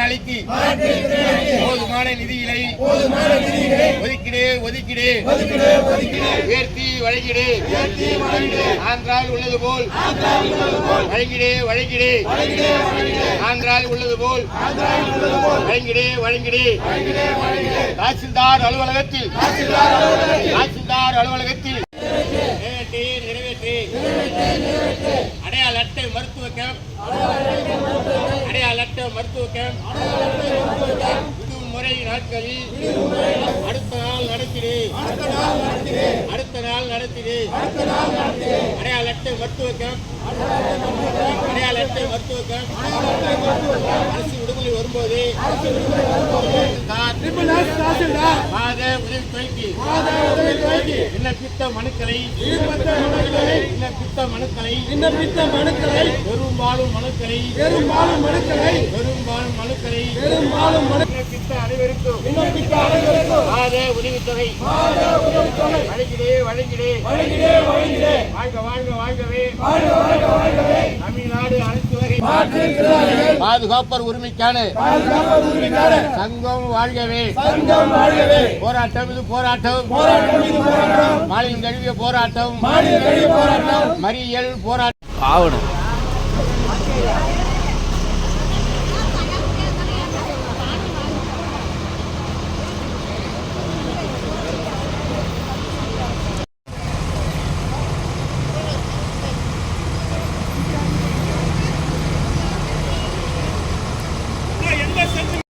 திறனாளிக்கு போதுமான நிதியினை ஒதுக்கிடு உயர்த்தி வழங்கிடு. ஆந்திராவில் உள்ளது போல் வழங்கிடு. ஆந்திராவில் உள்ளது போல் வழங்கிடு. தாசில்தார் அலுவலகத்தில் நிறைவேற்றி அடையாள அட்டை மருத்துவ கேம்ப் விடுமுறை நாட்களில் அடுத்த நாள் நடத்திடு. அடையாள அட்டை மருத்துவ கேம்ப் அரசு விடுமுறை வரும்போது மாத உதவித்தொகைக்கு விண்ணப்பித்த மனுக்களை பெரும்பாலும் மனுக்களை விண்ணப்பித்த அனைவருக்கும் மாத உதவித்தொகை வழங்கிடு. வாழ்கவே தமிழ்நாடு அனைத்து வகை பாதுகாப்பர் உரிமைக்கான சங்கம் வாழ்கவே. போராட்டம் இது போராட்டம் மாநிலம் தழுவிய போராட்டம் மறியல் போராட்டம் ஆவணும்.